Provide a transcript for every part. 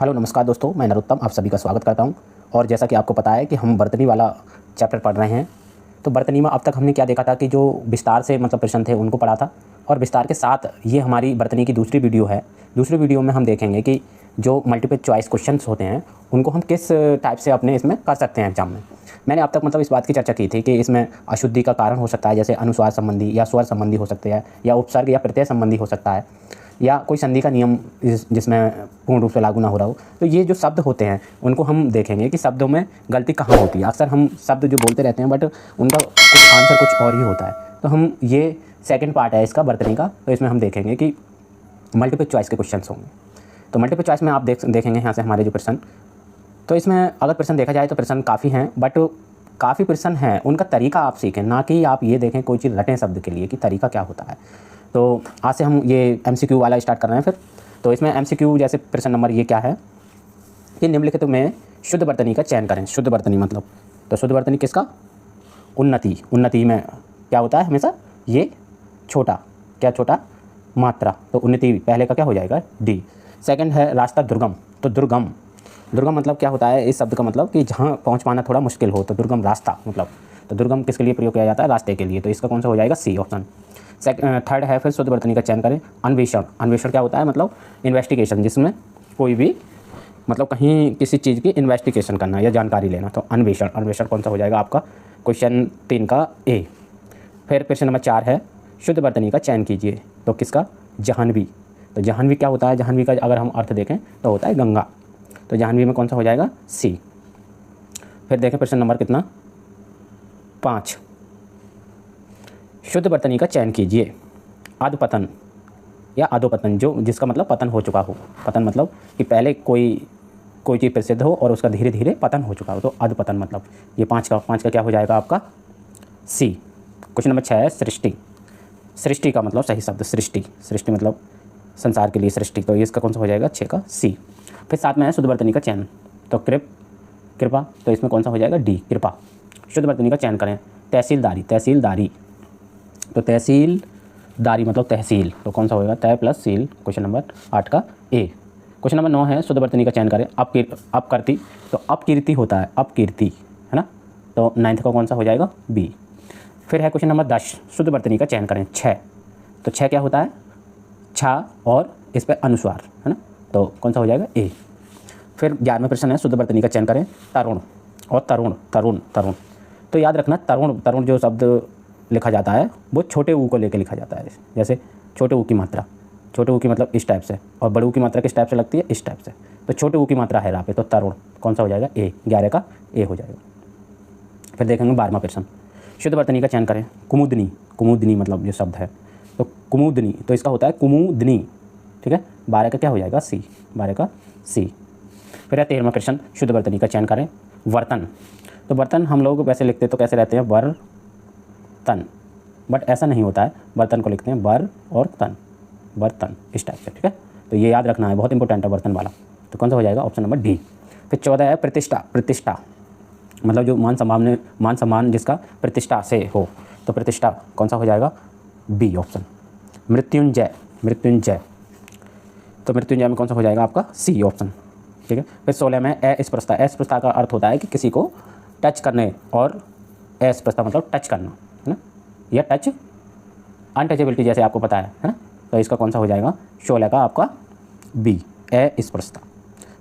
Hello नमस्कार दोस्तों, मैं नरोत्तम आप सभी का स्वागत करता हूं। और जैसा कि आपको पता है कि हम बर्तनी वाला चैप्टर पढ़ रहे हैं। तो बर्तनी में अब तक हमने क्या देखा था कि जो विस्तार से प्रश्न थे उनको पढ़ा था, और विस्तार के साथ ये हमारी बर्तनी की दूसरी वीडियो है। दूसरी वीडियो में हम देखेंगे कि जो मल्टीपल चॉइस क्वेश्चंस होते हैं उनको हम किस टाइप से अपने इसमें कर सकते हैं एग्जाम में। मैंने अब तक इस बात की चर्चा की थी कि इसमें अशुद्धि का कारण हो सकता है, जैसे अनुस्वार संबंधी या स्वर संबंधी हो सकते हैं, या उपसर्ग या प्रत्यय संबंधी हो सकता है, या कोई संधि का नियम जिसमें पूर्ण रूप से लागू ना हो रहा हो। तो ये जो शब्द होते हैं उनको हम देखेंगे कि शब्दों में गलती कहाँ होती है। अक्सर हम शब्द जो बोलते रहते हैं बट उनका कुछ आंसर कुछ और ही होता है। तो हम ये सेकंड पार्ट है इसका बर्तनी का, तो इसमें हम देखेंगे कि मल्टीपल चॉइस के क्वेश्चंस होंगे। तो मल्टीपल चॉइस में आप देखेंगे यहाँ से हमारे जो प्रश्न, तो इसमें अगर प्रश्न देखा जाए तो प्रश्न काफ़ी हैं, बट काफ़ी प्रश्न हैं उनका तरीका आप सीखें, ना कि आप ये देखें कोई चीज़ रटें शब्द के लिए कि तरीका क्या होता है। तो आज से हम ये MCQ वाला स्टार्ट कर रहे हैं फिर। तो इसमें MCQ जैसे प्रश्न नंबर ये क्या है कि निम्नलिखित में शुद्ध बर्तनी का चयन करें। शुद्ध बर्तनी मतलब, तो शुद्ध बर्तनी किसका? उन्नति। उन्नति में क्या होता है हमेशा? ये छोटा, क्या छोटा? मात्रा। तो उन्नति पहले का क्या हो जाएगा? डी। सेकंड है रास्ता दुर्गम, तो दुर्गम। दुर्गम मतलब क्या होता है? इस शब्द का मतलब कि जहाँ पहुँच पाना थोड़ा मुश्किल हो, तो दुर्गम रास्ता मतलब। तो दुर्गम किसके लिए प्रयोग किया जाता है? रास्ते के लिए। तो इसका कौन सा हो जाएगा? C option. थर्ड है फिर शुद्ध बर्तनी का चयन करें। अन्वेषण। अन्वेषण क्या होता है? मतलब इन्वेस्टिगेशन, जिसमें कोई भी कहीं किसी चीज़ की इन्वेस्टिगेशन करना या जानकारी लेना। तो अन्वेषण। अन्वेषण कौन सा हो जाएगा आपका? क्वेश्चन 3 का ए। फिर प्रश्न नंबर 4 है शुद्ध बर्तनी का चयन कीजिए। तो किसका? जाह्नवी। तो जाह्नवी क्या होता है? जाह्नवी का अगर हम अर्थ देखें तो होता है गंगा। तो जाह्नवी में कौन सा हो जाएगा? सी। फिर देखें प्रश्न नंबर कितना? 5। शुद्ध बर्तनी का चयन कीजिए। अधपतन या अधोपतन, जो जिसका मतलब पतन हो चुका हो। पतन मतलब कि पहले कोई चीज़ प्रसिद्ध हो और उसका धीरे धीरे पतन हो चुका हो, तो अधपतन मतलब। ये 5 का क्या हो जाएगा आपका? सी। क्वेश्चन नंबर 6 है सृष्टि। सृष्टि का मतलब सही शब्द सृष्टि। सृष्टि मतलब संसार के लिए सृष्टि, तो इसका कौन सा हो जाएगा? 6 का सी। फिर 7 में है शुद्ध बर्तनी का चयन। तो कृपा, तो इसमें कौन सा हो जाएगा? डी, कृपा। शुद्ध बर्तनी का चयन करें। तहसीलदारी। तहसीलदारी, तो तहसीलदारी मतलब तहसील, तो कौन सा होगा? तय प्लस सील। क्वेश्चन नंबर 8 का ए। क्वेश्चन नंबर 9 है शुद्ध बर्तनी का चयन करें। अपकीर्ति, तो अपकीर्ति होता है अपकीर्ति, है ना। तो 9th का कौन सा हो जाएगा? बी। फिर है क्वेश्चन नंबर 10 शुद्ध बर्तनी का चयन करें। 6, तो 6 क्या होता है? छा और इस पर अनुस्वार, है ना। तो कौन सा हो जाएगा? ए। फिर 11वां प्रश्न है शुद्ध बर्तनी का चयन करें। तरुण और तरुण, तरुण तरुण, तो याद रखना तरुण जो शब्द लिखा जाता है वो छोटे ऊ को लेकर लिखा जाता है। जैसे छोटे ऊ की मात्रा, छोटे ऊ की मतलब इस टाइप से, और बड़े ऊ की मात्रा किस टाइप से लगती है? इस टाइप से। तो छोटे ऊ की मात्रा है यहाँ पे, तो तरुण कौन सा हो जाएगा? ए। 11 का ए हो जाएगा। फिर देखेंगे 12वां प्रश्न शुद्ध बर्तनी का चयन करें। कुमुदनी। कुमुदनी मतलब जो शब्द है, तो कुमुदनी, तो इसका होता है कुमुदनी, ठीक है। 12 का क्या हो जाएगा? सी। 12 का सी। फिर है 13वां प्रश्न शुद्ध बर्तनी का चयन करें। वर्तन। तो बर्तन हम लोग वैसे लिखते तो कैसे रहते हैं? तन, बट ऐसा नहीं होता है। बर्तन को लिखते हैं बर और तन, बर्तन, इस टाइप से, ठीक है। तो ये याद रखना है, बहुत इंपॉर्टेंट है बर्तन वाला। तो कौन सा हो जाएगा? Option number D. फिर 14 है प्रतिष्ठा। प्रतिष्ठा मतलब जो मान सम्मान जिसका प्रतिष्ठा से हो, तो प्रतिष्ठा कौन सा हो जाएगा? B option. मृत्युंजय। मृत्युंजय, तो मृत्युंजय में कौन सा हो जाएगा आपका? सी ऑप्शन, ठीक है। फिर 16 में अस्पृश्यता। अस्पृश्यता का अर्थ होता है कि किसी को टच करने, और अस्पृश्यता मतलब टच करना, है ना, या टच अनटचेबिलिटी जैसे आपको पता है ना। तो इसका कौन सा हो जाएगा? 16 का आपका बी, अस्पृश्यता।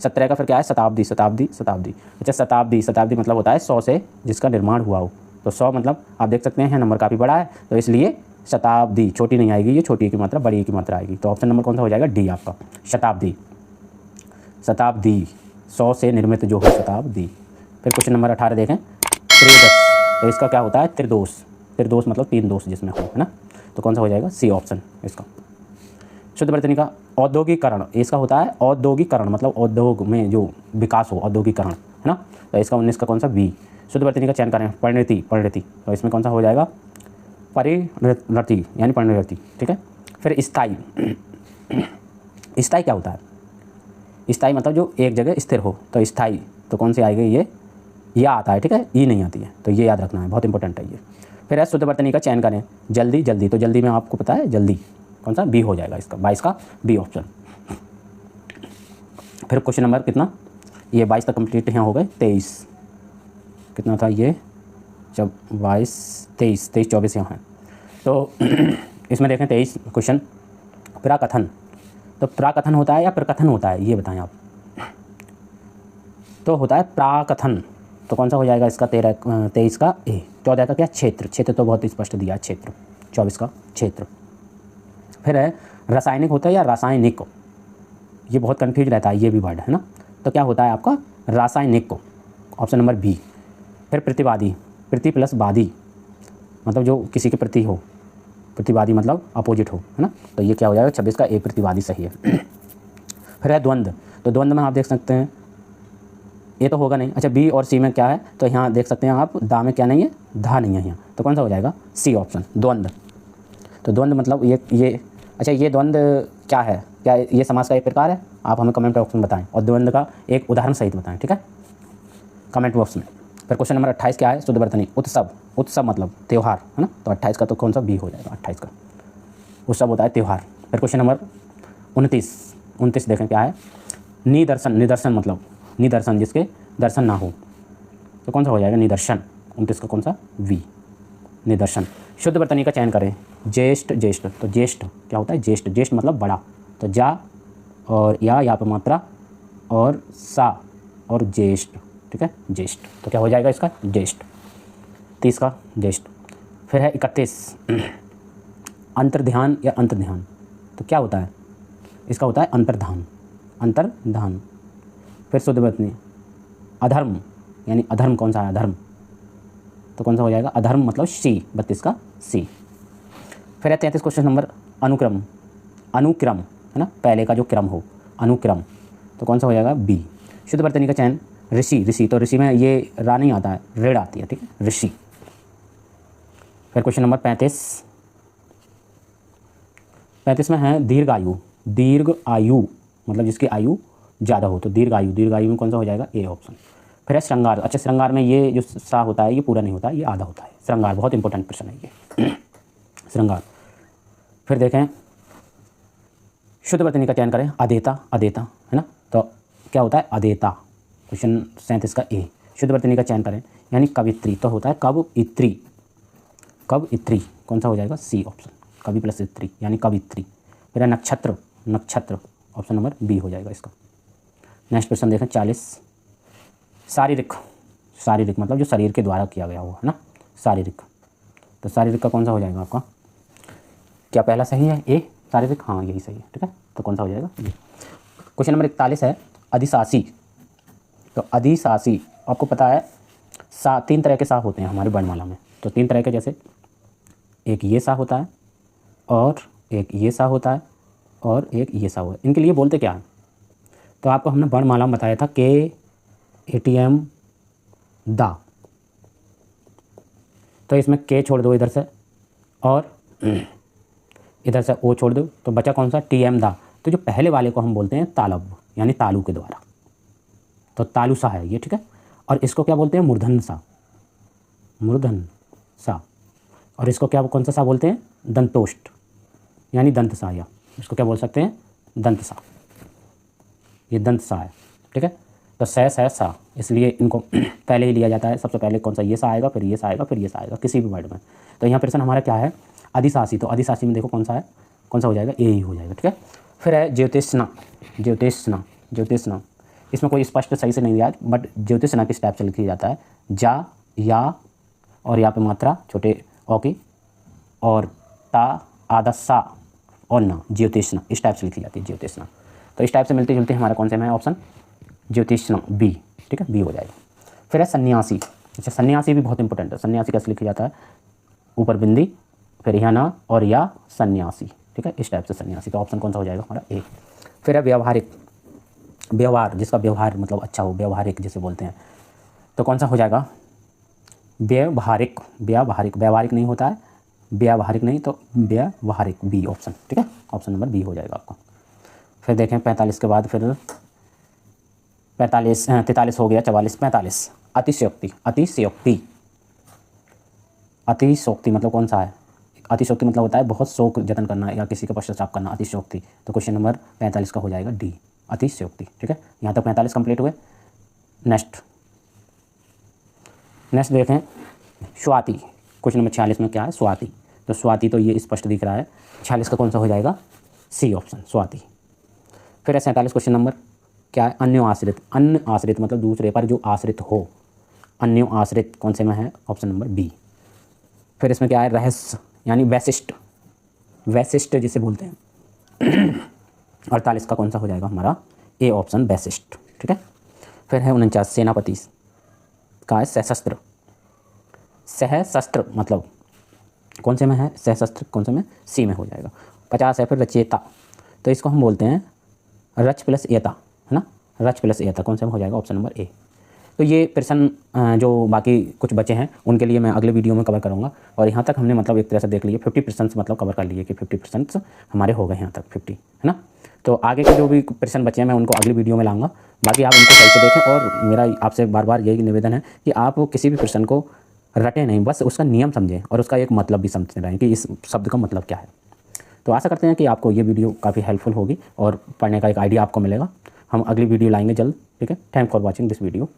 17 का फिर क्या है? शताब्दी। शताब्दी, शताब्दी, अच्छा शताब्दी, शताब्दी मतलब होता है 100 से जिसका निर्माण हुआ हो। तो 100 मतलब आप देख सकते हैं नंबर काफ़ी बड़ा है, तो इसलिए शताब्दी छोटी नहीं आएगी, ये छोटी की मात्रा बड़ी की मात्रा आएगी। तो ऑप्शन नंबर कौन सा हो जाएगा? डी आपका, शताब्दी। शताब्दी 100 से निर्मित जो हो, शताब्दी। फिर क्वेश्चन नंबर 18 देखें। त्रिदोष, तो इसका क्या होता है? त्रिदोष। त्रिदोष मतलब 3 दोष जिसमें हो, है ना। तो कौन सा हो जाएगा? सी ऑप्शन इसका। शुद्ध बर्तनी का औद्योगिकरण, इसका होता है औद्योगिकरण मतलब उद्योग में जो विकास हो, औद्योगिकरण, है ना। तो इसका 19 का कौन सा? बी। शुद्ध बर्तनी का चयन करें। परिणति। परिणति, तो इसमें कौन सा हो जाएगा? परिणति यानी परिणति, ठीक है। फिर स्थायी। स्थायी क्या होता है? स्थायी मतलब जो एक जगह स्थिर हो, तो स्थायी, तो कौन सी आएगी? ये या आता है, ठीक है, ई नहीं आती है, तो ये याद रखना है, बहुत इंपॉर्टेंट है ये। फिर है शुद्ध बर्तनी का चयन करें। जल्दी। जल्दी, तो जल्दी में आपको पता है जल्दी कौन सा? बी हो जाएगा इसका, 22 का बी ऑप्शन। फिर क्वेश्चन नंबर कितना, ये 22 तक कंप्लीट यहाँ हो गए। 23 कितना था ये, जब 22 23 23 24 यहाँ है। तो इसमें देखें 23 क्वेश्चन, प्राकथन। तो प्राकथन होता है या प्रकथन होता है, ये बताएं आप। तो होता है प्राकथन, तो कौन सा हो जाएगा इसका, 23 का ए। 14 का क्या, क्षेत्र। क्षेत्र तो बहुत स्पष्ट दिया है, क्षेत्र। 24 का क्षेत्र। फिर है रासायनिक होता है या रासायनिक, ये बहुत कन्फ्यूज रहता है, ये भी वर्ड है ना। तो क्या होता है आपका रासायनिक, ऑप्शन नंबर बी। फिर प्रतिवादी, प्रति प्लस वादी मतलब जो किसी के प्रति हो, प्रतिवादी मतलब अपोजिट हो, है ना। तो ये क्या हो जाएगा, 26 का ए प्रतिवादी सही है। फिर है द्वंद्व, तो द्वंद्व में आप देख सकते हैं, ये तो होगा नहीं। अच्छा, बी और सी में क्या है, तो यहाँ देख सकते हैं आप, दा में क्या नहीं है, धा नहीं है यहाँ, तो कौन सा हो जाएगा, सी ऑप्शन, द्वंद्व। तो द्वंद्व मतलब ये अच्छा, ये द्वंद्व क्या है, क्या ये समास का एक प्रकार है, आप हमें कमेंट बॉक्स में बताएं, और द्वंद्व का एक उदाहरण सहित बताएं, ठीक है, कमेंट बॉक्स में। फिर क्वेश्चन नंबर 28 क्या है, शुद्ध वर्तनी। उत्सव, उत्सव मतलब त्यौहार, है ना। तो 28 का तो कौन सा बी हो जाएगा, 28 का उत्सव होता है त्यौहार। फिर क्वेश्चन नंबर 29 देखें क्या है, निदर्शन। निदर्शन मतलब निदर्शन, जिसके दर्शन ना हो, तो कौन सा हो जाएगा, निदर्शन। 29 का कौन सा, वी, निदर्शन। शुद्ध वर्तनी का चयन करें। ज्येष्ठ, ज्येष्ठ, तो ज्येष्ठ क्या होता है, ज्येष्ठ। ज्येष्ठ मतलब बड़ा, तो जा और या पे मात्रा और सा और ज्येष्ठ, ठीक है, ज्येष्ठ। तो क्या हो जाएगा इसका, ज्येष्ठ। 30 का ज्येष्ठ। फिर है 31 अंतर्ध्यान या अंतर्ध्यान, तो क्या होता है, इसका होता है अंतर्धान, अंतर्धान। फिर शुद्ध वर्तनी। अधर्म, यानी अधर्म कौन सा है, अधर्म, तो कौन सा हो जाएगा, अधर्म मतलब सी, 32 का सी। फिर है 33 क्वेश्चन नंबर, अनुक्रम। अनुक्रम है ना, पहले का जो क्रम हो, अनुक्रम, तो कौन सा हो जाएगा, बी। शुद्ध वर्तनी का चयन। ऋषि, ऋषि, तो ऋषि में ये रा नहीं आता है, ऋण आती है, ठीक है, ऋषि। फिर क्वेश्चन नंबर 35 में है दीर्घ आयु। दीर्घ आयु मतलब जिसकी आयु ज़्यादा हो, तो दीर्घ आयु, दीर्घ आयु में कौन सा हो जाएगा, ए ऑप्शन। फिर है श्रृंगार। अच्छा, श्रृंगार में ये जो सा होता है ये पूरा नहीं होता, ये आधा होता है। श्रृंगार बहुत इंपॉर्टेंट प्रश्न है ये, श्रृंगार। फिर देखें शुद्ध वर्तनी का चयन करें। अदेता, अदेता है ना, तो क्या होता है, अदेता। क्वेश्चन 37 का ए। शुद्ध वर्तनी का चयन करें, यानी कवित्री, तो होता है कवयित्री, कवयित्री, कौन सा हो जाएगा, सी ऑप्शन, कवि प्लस इत्री यानी कवित्री। फिर है नक्षत्र, नक्षत्र, ऑप्शन नंबर बी हो जाएगा इसका। नेक्स्ट प्रश्न देखें 40। शारीरिक, शारीरिक मतलब जो शरीर के द्वारा किया गया हो, है ना, शारीरिक। तो शारीरिक का कौन सा हो जाएगा आपका, क्या पहला सही है, ए शारीरिक, हाँ यही सही है, ठीक है, तो कौन सा हो जाएगा, ये। क्वेश्चन नंबर 41 है अधिशासी। तो अधिशासी आपको पता है, सा 3 तरह के सा होते हैं हमारे वर्णमाला में, तो 3 तरह के, जैसे एक ये सा होता है और एक ये सा होता है और एक ये सा होता है। इनके लिए बोलते क्या है, तो आपको हमने वर्णमाला में बताया था के ATM दा, तो इसमें के छोड़ दो इधर से और इधर से ओ छोड़ दो, तो बचा कौन सा, TM दा। तो जो पहले वाले को हम बोलते हैं तालब, यानी तालू के द्वारा, तो तालू सा है ये, ठीक है। और इसको क्या बोलते हैं, मूर्धन सा, मूर्धन सा। और इसको क्या, कौन सा सा बोलते हैं, दंतोष्ट यानी दंत सा, या इसको क्या बोल सकते हैं, दंत सा, ये दंत सा है, ठीक है। तो सा, इसलिए इनको पहले ही लिया जाता है। सबसे पहले कौन सा, ये सा आएगा, फिर ये सा आएगा, फिर ये सा आएगा, किसी भी वर्ड में। तो यहाँ प्रश्न हमारा क्या है, अधिशासी। तो अधिशासी में देखो कौन सा है, कौन सा हो जाएगा, ए ही हो जाएगा, ठीक है। फिर है ज्योतिषना, ज्योतिषना, ज्योतिषना। इसमें कोई स्पष्ट सही से नहीं दिया, बट ज्योतिषना किस टाइप से लिखी जाता है, जा, या और यहाँ पे मात्रा छोटे ओ की, और ता, आधा सा और ना, ज्योतिषना, इस टाइप से लिखी जाती है ज्योतिषना। तो इस टाइप से मिलते जुलते हमारा कौन से में है ऑप्शन, ज्योतिषना, बी, ठीक है, बी हो जाएगा। फिर है सन्यासी। अच्छा, सन्यासी भी बहुत इंपॉर्टेंट है। सन्यासी कैसे लिखा जाता है, ऊपर बिंदी, फिर यहाँ ना और या सन्यासी, ठीक है, इस टाइप से सन्यासी। तो ऑप्शन कौन सा हो जाएगा हमारा, ए। फिर है व्यवहारिक, व्यवहार, जिसका व्यवहार मतलब अच्छा हो, व्यवहारिक जिसे बोलते हैं, तो कौन सा हो जाएगा, व्यवहारिक, व्यवहारिक, व्यवहारिक नहीं होता है, व्यवहारिक नहीं, तो व्यवहारिक, बी ऑप्शन, ठीक है, ऑप्शन नंबर बी हो जाएगा आपका। फिर देखें 45 के बाद फिर 43 हो गया, 44, 45 अतिशयोक्ति, अतिशयोक्ति, अतिशयोक्ति मतलब कौन सा है, अतिशयोक्ति मतलब होता है बहुत शोक जतन करना या किसी का पश्चाताप करना, अतिशयोक्ति। तो क्वेश्चन नंबर 45 का हो जाएगा डी, अतिशयोक्ति। ठीक है, यहाँ तक 45 कंप्लीट हुए। नेक्स्ट देखें स्वाति, क्वेश्चन नंबर 46 में क्या है, स्वाति। तो स्वाति तो ये स्पष्ट दिख रहा है, 46 का कौन सा हो जाएगा, सी ऑप्शन, स्वाति। फिर है 47 क्वेश्चन नंबर, क्या है, अन्य आश्रित। अन्य आश्रित मतलब दूसरे पर जो आश्रित हो, अन्य आश्रित कौन से में है, ऑप्शन नंबर बी। फिर इसमें क्या है, रहस्य यानी वैशिष्ट, वैशिष्ट जिसे बोलते हैं 48 का कौन सा हो जाएगा हमारा, ए ऑप्शन, वैशिष्ट। ठीक है, फिर है 49 सेनापति का है सशस्त्र। सहशस्त्र मतलब कौन से में है, सहशस्त्र कौन से में, सी में हो जाएगा। 50 है फिर रचयिता, तो इसको हम बोलते हैं रच प्लस एता, है ना, रच प्लस एता कौन से में हो जाएगा, ऑप्शन नंबर ए। तो ये प्रश्न जो बाकी कुछ बचे हैं उनके लिए मैं अगले वीडियो में कवर करूँगा। और यहाँ तक हमने मतलब एक तरह से देख लिए 50% मतलब कवर कर लिए कि 50% हमारे हो गए यहाँ तक 50, है ना। तो आगे के जो भी प्रश्न बचे हैं मैं उनको अगली वीडियो में लाऊंगा। बाकी आप उनको सही से देखें, और मेरा आपसे बार बार यही निवेदन है कि आप किसी भी प्रश्न को रटें नहीं, बस उसका नियम समझें और उसका एक मतलब भी समझते रहें कि इस शब्द का मतलब क्या है। तो आशा करते हैं कि आपको ये वीडियो काफ़ी हेल्पफुल होगी और पढ़ने का एक आइडिया आपको मिलेगा। हम अगली वीडियो लाएंगे जल्द। ठीक है, thank for watching this video.